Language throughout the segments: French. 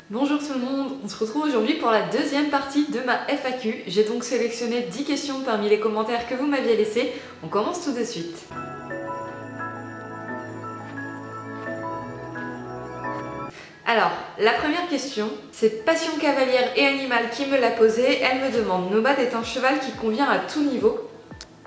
Bonjour tout le monde, on se retrouve aujourd'hui pour la deuxième partie de ma FAQ. J'ai donc sélectionné 10 questions parmi les commentaires que vous m'aviez laissés. On commence tout de suite. Alors, la première question, c'est Passion Cavalière et Animale qui me l'a posée. Elle me demande, Nomade est un cheval qui convient à tout niveau?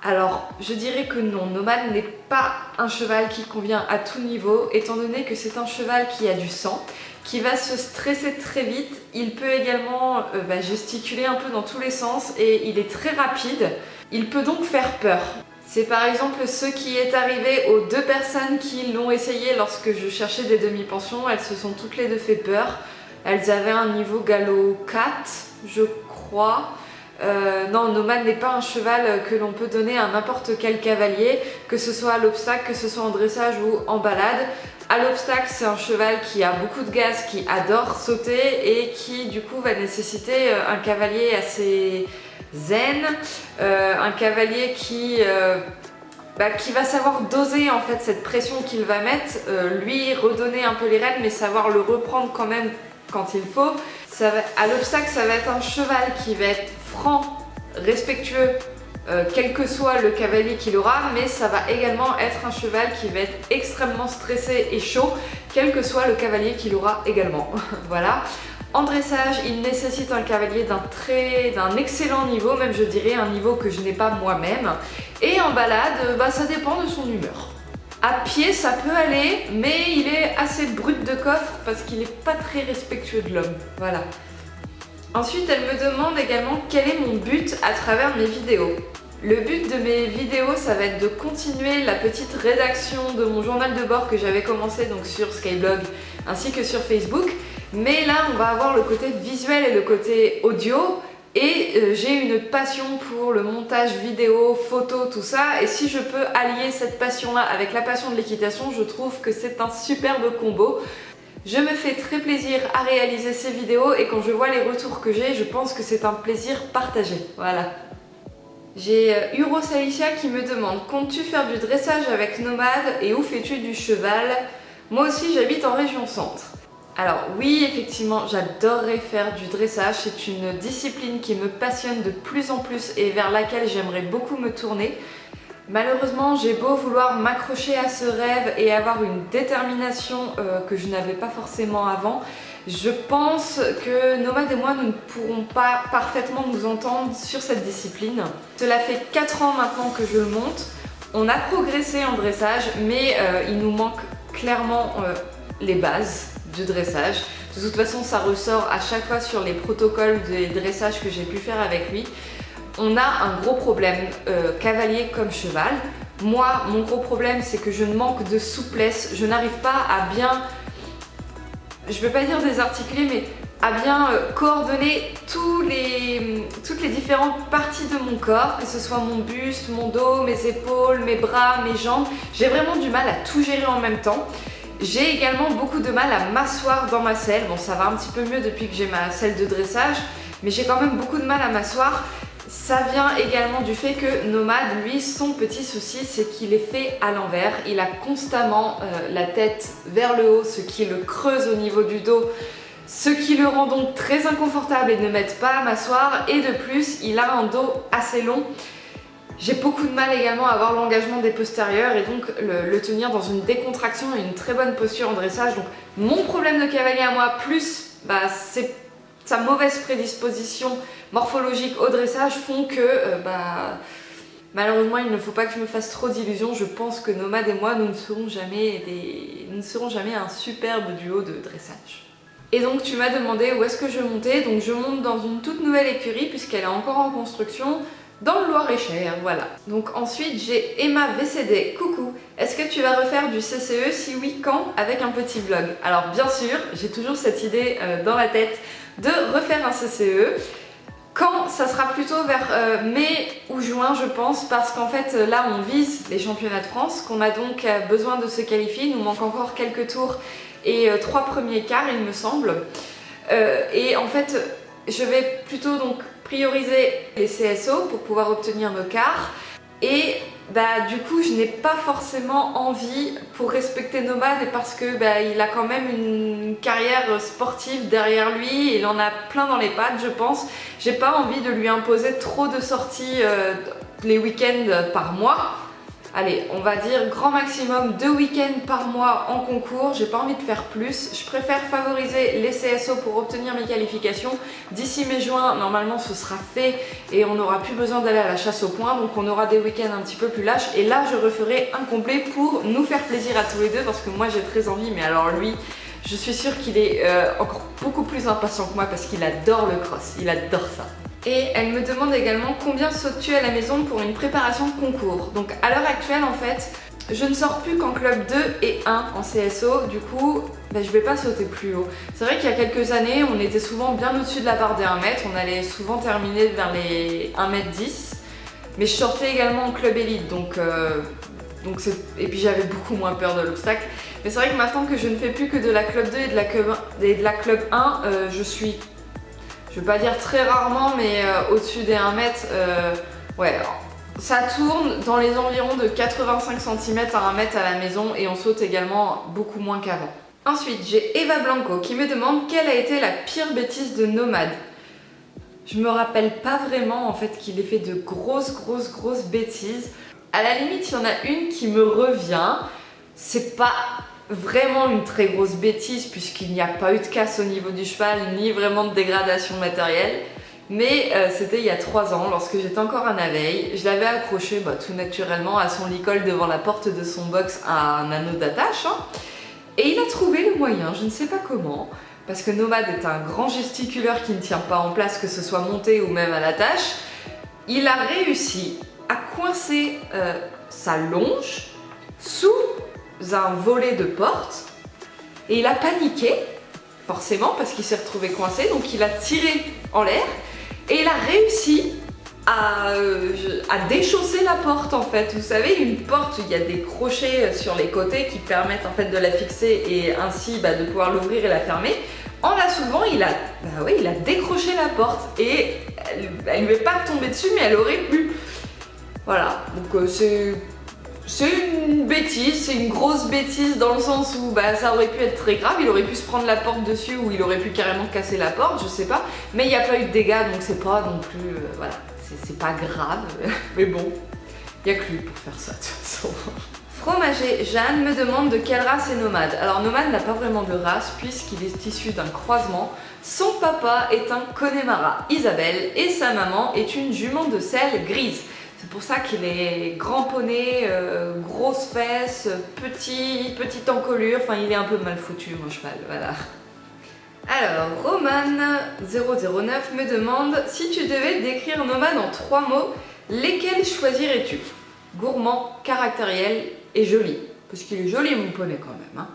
Alors, je dirais que non, Nomade n'est pas un cheval qui convient à tout niveau, étant donné que c'est un cheval qui a du sang, qui va se stresser très vite. Il peut également gesticuler un peu dans tous les sens et il est très rapide. Il peut donc faire peur. C'est par exemple ce qui est arrivé aux deux personnes qui l'ont essayé lorsque je cherchais des demi-pensions. Elles se sont toutes les deux fait peur. Elles avaient un niveau galop 4, je crois. Non, Nomade n'est pas un cheval que l'on peut donner à n'importe quel cavalier, que ce soit à l'obstacle, que ce soit en dressage ou en balade. À l'obstacle, c'est un cheval qui a beaucoup de gaz, qui adore sauter et qui du coup va nécessiter un cavalier assez zen, un cavalier qui va savoir doser en fait cette pression qu'il va mettre, lui redonner un peu les rênes mais savoir le reprendre quand même quand il faut. À l'obstacle, ça va être un cheval qui va être franc, respectueux, quel que soit le cavalier qu'il aura, mais ça va également être un cheval qui va être extrêmement stressé et chaud, quel que soit le cavalier qu'il aura également. Voilà. En dressage, il nécessite un cavalier d'un excellent niveau, même je dirais un niveau que je n'ai pas moi-même. Et en balade, ça dépend de son humeur. À pied, ça peut aller, mais il est assez brut de coffre parce qu'il n'est pas très respectueux de l'homme. Voilà. Ensuite, elle me demande également quel est mon but à travers mes vidéos. Le but de mes vidéos, ça va être de continuer la petite rédaction de mon journal de bord que j'avais commencé donc sur Skyblog ainsi que sur Facebook. Mais là, on va avoir le côté visuel et le côté audio. Et j'ai une passion pour le montage vidéo, photo, tout ça. Et si je peux allier cette passion-là avec la passion de l'équitation, je trouve que c'est un superbe combo. Je me fais très plaisir à réaliser ces vidéos et quand je vois les retours que j'ai, je pense que c'est un plaisir partagé. Voilà. J'ai Uro Salicia qui me demande, comptes-tu faire du dressage avec Nomade et où fais-tu du cheval? Moi aussi, j'habite en région centre. Alors oui, effectivement, j'adorerais faire du dressage. C'est une discipline qui me passionne de plus en plus et vers laquelle j'aimerais beaucoup me tourner. Malheureusement, j'ai beau vouloir m'accrocher à ce rêve et avoir une détermination que je n'avais pas forcément avant, je pense que Nomade et moi, nous ne pourrons pas parfaitement nous entendre sur cette discipline. Cela fait 4 ans maintenant que je le monte. On a progressé en dressage, mais il nous manque clairement les bases du dressage. De toute façon, ça ressort à chaque fois sur les protocoles des dressages que j'ai pu faire avec lui. On a un gros problème, cavalier comme cheval. Moi, mon gros problème, c'est que je manque de souplesse. Je n'arrive pas à bien, je ne veux pas dire désarticuler, mais à bien coordonner toutes les différentes parties de mon corps, que ce soit mon buste, mon dos, mes épaules, mes bras, mes jambes. J'ai vraiment du mal à tout gérer en même temps. J'ai également beaucoup de mal à m'asseoir dans ma selle. Bon, ça va un petit peu mieux depuis que j'ai ma selle de dressage, mais j'ai quand même beaucoup de mal à m'asseoir. Ça vient également du fait que Nomade, lui, son petit souci, c'est qu'il est fait à l'envers. Il a constamment la tête vers le haut, ce qui le creuse au niveau du dos, ce qui le rend donc très inconfortable et ne m'aide pas à m'asseoir. Et de plus, il a un dos assez long. J'ai beaucoup de mal également à avoir l'engagement des postérieurs et donc le tenir dans une décontraction et une très bonne posture en dressage. Donc mon problème de cavalier à moi, plus c'est sa mauvaise prédisposition morphologique au dressage, font que malheureusement il ne faut pas que je me fasse trop d'illusions. Je pense que Nomade et moi, nous ne serons jamais un superbe duo de dressage. Et donc tu m'as demandé où est-ce que je montais. Donc je monte dans une toute nouvelle écurie puisqu'elle est encore en construction, dans le Loir-et-Cher, voilà. Donc ensuite j'ai Emma VCD, coucou, est-ce que tu vas refaire du CCE? Si oui, quand? Avec un petit vlog. Alors bien sûr, j'ai toujours cette idée dans la tête de refaire un CCE. Quand? Ça sera plutôt vers mai ou juin je pense, parce qu'en fait là on vise les championnats de France, qu'on a donc besoin de se qualifier. Il nous manque encore quelques tours et 3 premiers quarts il me semble. Et en fait je vais plutôt donc prioriser les CSO pour pouvoir obtenir nos quarts et du coup je n'ai pas forcément envie, pour respecter Nomad et parce que il a quand même une carrière sportive derrière lui, il en a plein dans les pattes je pense. J'ai pas envie de lui imposer trop de sorties les week-ends par mois. Allez, on va dire grand maximum 2 week-ends par mois en concours, j'ai pas envie de faire plus. Je préfère favoriser les CSO pour obtenir mes qualifications. D'ici mai-juin, normalement ce sera fait et on n'aura plus besoin d'aller à la chasse au poing, donc on aura des week-ends un petit peu plus lâches. Et là, je referai un complet pour nous faire plaisir à tous les deux parce que moi j'ai très envie, mais alors lui, je suis sûre qu'il est encore beaucoup plus impatient que moi parce qu'il adore le cross, il adore ça. Et elle me demande également combien sautes-tu à la maison pour une préparation de concours. Donc à l'heure actuelle en fait, je ne sors plus qu'en club 2 et 1 en CSO, du coup je vais pas sauter plus haut. C'est vrai qu'il y a quelques années, on était souvent bien au-dessus de la barre des 1 mètre, on allait souvent terminer vers les 1m10, mais je sortais également en club élite, et puis j'avais beaucoup moins peur de l'obstacle. Mais c'est vrai que maintenant que je ne fais plus que de la club 2 et de la club 1, je suis... Je veux pas dire très rarement, mais au-dessus des 1 mètre, ouais, ça tourne dans les environs de 85 cm à 1 mètre à la maison et on saute également beaucoup moins qu'avant. Ensuite, j'ai Eva Blanco qui me demande quelle a été la pire bêtise de Nomad. Je me rappelle pas vraiment en fait qu'il ait fait de grosses bêtises. À la limite, il y en a une qui me revient. C'est pas vraiment une très grosse bêtise puisqu'il n'y a pas eu de casse au niveau du cheval ni vraiment de dégradation matérielle, mais c'était il y a 3 ans lorsque j'étais encore à Naveil. Je l'avais accroché tout naturellement à son licol devant la porte de son box à un anneau d'attache et il a trouvé le moyen, je ne sais pas comment, parce que Nomad est un grand gesticuleur qui ne tient pas en place que ce soit monté ou même à l'attache. Il a réussi à coincer sa longe sous un volet de porte et il a paniqué forcément parce qu'il s'est retrouvé coincé, donc il a tiré en l'air et il a réussi à déchausser la porte en fait. Vous savez, une porte, il y a des crochets sur les côtés qui permettent en fait de la fixer et ainsi de pouvoir l'ouvrir et la fermer. En la soulevant, il a décroché la porte et elle lui est pas tombée dessus, mais elle aurait pu. Voilà, donc c'est une bêtise, c'est une grosse bêtise dans le sens où ça aurait pu être très grave, il aurait pu se prendre la porte dessus ou il aurait pu carrément casser la porte, je sais pas, mais il n'y a pas eu de dégâts donc c'est pas non plus, voilà, c'est pas grave, mais bon, il n'y a que lui pour faire ça de toute façon. Fromager Jeanne me demande de quelle race est Nomad. Alors Nomad n'a pas vraiment de race puisqu'il est issu d'un croisement. Son papa est un Connemara, Isabelle, et sa maman est une jument de selle grise. C'est pour ça qu'il est grand poney, grosses fesses, petite encolure, enfin il est un peu mal foutu mon cheval, voilà. Alors, Roman009 me demande si tu devais décrire Nomad en 3 mots, lesquels choisirais-tu? Gourmand, caractériel et joli. Parce qu'il est joli mon poney quand même.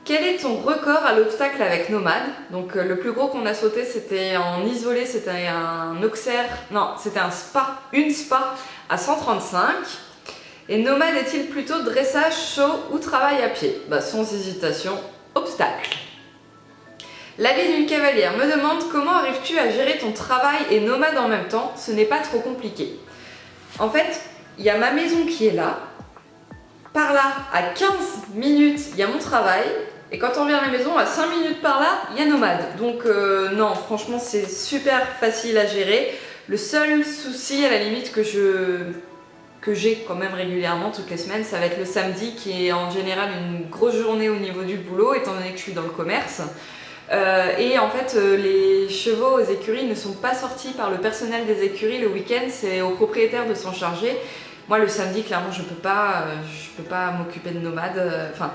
Quel est ton record à l'obstacle avec Nomad? Donc le plus gros qu'on a sauté c'était en isolé, c'était un Auxerre, non c'était une spa à 135. Et Nomad est-il plutôt dressage, show ou travail à pied? Sans hésitation, obstacle. La vie d'une cavalière me demande comment arrives-tu à gérer ton travail et Nomad en même temps? Ce n'est pas trop compliqué. En fait, il y a ma maison qui est là. Par là, à 15 minutes, il y a mon travail. Et quand on revient à la maison, à 5 minutes par là, il y a Nomad. Donc non, franchement, c'est super facile à gérer. Le seul souci, à la limite, que j'ai quand même régulièrement toutes les semaines, ça va être le samedi, qui est en général une grosse journée au niveau du boulot, étant donné que je suis dans le commerce. Et en fait, les chevaux aux écuries ne sont pas sortis par le personnel des écuries le week-end, c'est au propriétaire de s'en charger. Moi, le samedi, clairement, je peux pas m'occuper de Nomad. Enfin,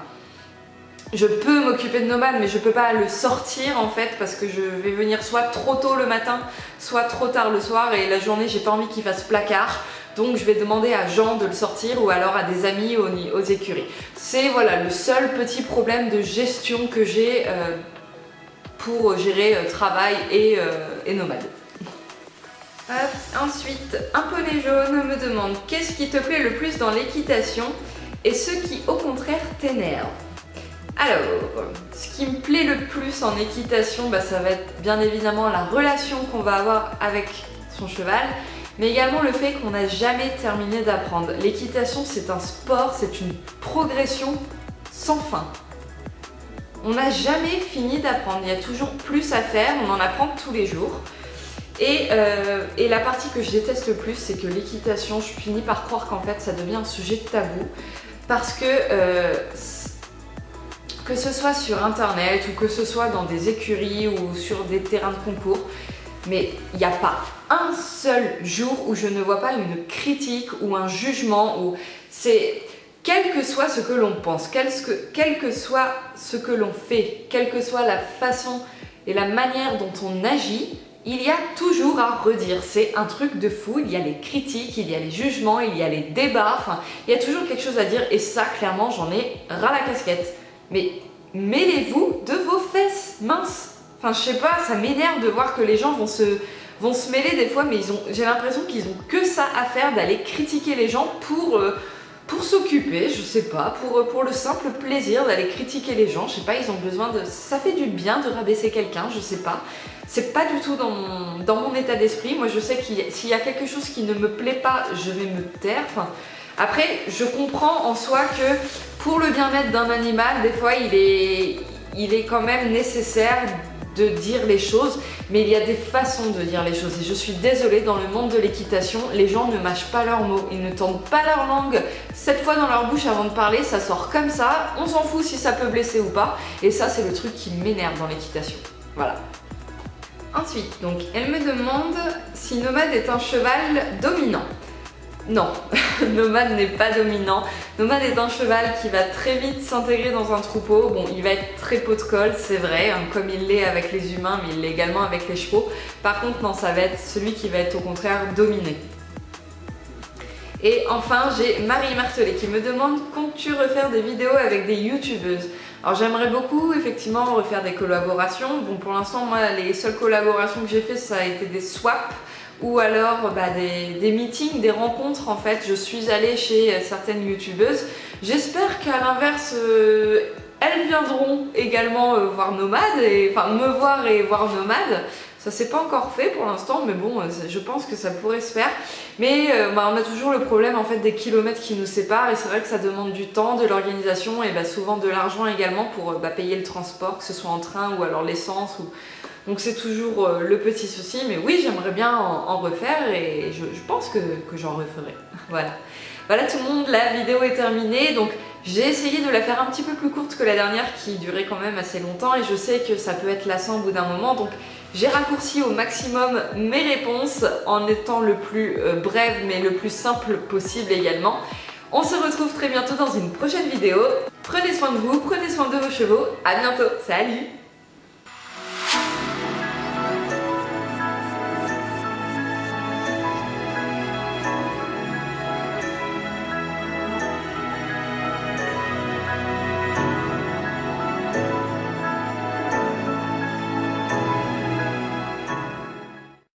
je peux m'occuper de Nomad, mais je peux pas le sortir en fait parce que je vais venir soit trop tôt le matin, soit trop tard le soir et la journée, j'ai pas envie qu'il fasse placard. Donc je vais demander à Jean de le sortir ou alors à des amis aux écuries. C'est voilà le seul petit problème de gestion que j'ai pour gérer travail et Nomad. Ensuite, un poney jaune me demande qu'est-ce qui te plaît le plus dans l'équitation et ce qui au contraire t'énerve. Alors, ce qui me plaît le plus en équitation, ça va être bien évidemment la relation qu'on va avoir avec son cheval mais également le fait qu'on n'a jamais terminé d'apprendre. L'équitation, c'est un sport, c'est une progression sans fin. On n'a jamais fini d'apprendre, il y a toujours plus à faire, on en apprend tous les jours. Et la partie que je déteste le plus, c'est que l'équitation, je finis par croire qu'en fait ça devient un sujet tabou, parce que ce soit sur internet ou que ce soit dans des écuries ou sur des terrains de concours, mais il n'y a pas un seul jour où je ne vois pas une critique ou un jugement, ou c'est... Quel que soit ce que l'on pense, quel que soit ce que l'on fait, quelle que soit la façon et la manière dont on agit, il y a toujours à redire. C'est un truc de fou, il y a les critiques, il y a les jugements, il y a les débats, enfin, il y a toujours quelque chose à dire et ça, clairement, j'en ai ras la casquette. Mais mêlez-vous de vos fesses, mince. Enfin, je sais pas, ça m'énerve de voir que les gens vont se mêler des fois, mais j'ai l'impression qu'ils ont que ça à faire, d'aller critiquer les gens pour s'occuper, je sais pas, pour le simple plaisir d'aller critiquer les gens, je sais pas, ils ont besoin de... Ça fait du bien de rabaisser quelqu'un, je sais pas. C'est pas du tout dans mon état d'esprit. Moi je sais que s'il y a quelque chose qui ne me plaît pas, je vais me taire. Enfin, après, je comprends en soi que pour le bien-être d'un animal, des fois il est quand même nécessaire de dire les choses, mais il y a des façons de dire les choses et je suis désolée, dans le monde de l'équitation, les gens ne mâchent pas leurs mots, ils ne tendent pas leur langue 7 fois dans leur bouche avant de parler, ça sort comme ça, on s'en fout si ça peut blesser ou pas, et ça c'est le truc qui m'énerve dans l'équitation. Voilà. Ensuite, donc, elle me demande si Nomade est un cheval dominant. Non, Nomade n'est pas dominant. Nomade est un cheval qui va très vite s'intégrer dans un troupeau. Bon, il va être très pot de colle, c'est vrai, hein, comme il l'est avec les humains, mais il l'est également avec les chevaux. Par contre, non, ça va être celui qui va être au contraire dominé. Et enfin, j'ai Marie Martelet qui me demande: comptes-tu refaire des vidéos avec des youtubeuses? Alors j'aimerais beaucoup effectivement refaire des collaborations. Bon, pour l'instant, moi, les seules collaborations que j'ai fait, ça a été des swaps ou alors des meetings, des rencontres. En fait, je suis allée chez certaines youtubeuses. J'espère qu'à l'inverse, elles viendront également voir Nomade, enfin me voir et voir Nomade. Ça s'est pas encore fait pour l'instant, mais bon, je pense que ça pourrait se faire. Mais on a toujours le problème en fait des kilomètres qui nous séparent, et c'est vrai que ça demande du temps, de l'organisation et souvent de l'argent également pour payer le transport, que ce soit en train ou alors l'essence. Donc c'est toujours le petit souci, mais oui, j'aimerais bien en refaire et je pense que j'en referai. Voilà. Voilà tout le monde, la vidéo est terminée. Donc j'ai essayé de la faire un petit peu plus courte que la dernière qui durait quand même assez longtemps, et je sais que ça peut être lassant au bout d'un moment. Donc j'ai raccourci au maximum mes réponses en étant le plus brève mais le plus simple possible également. On se retrouve très bientôt dans une prochaine vidéo. Prenez soin de vous, prenez soin de vos chevaux. À bientôt, salut!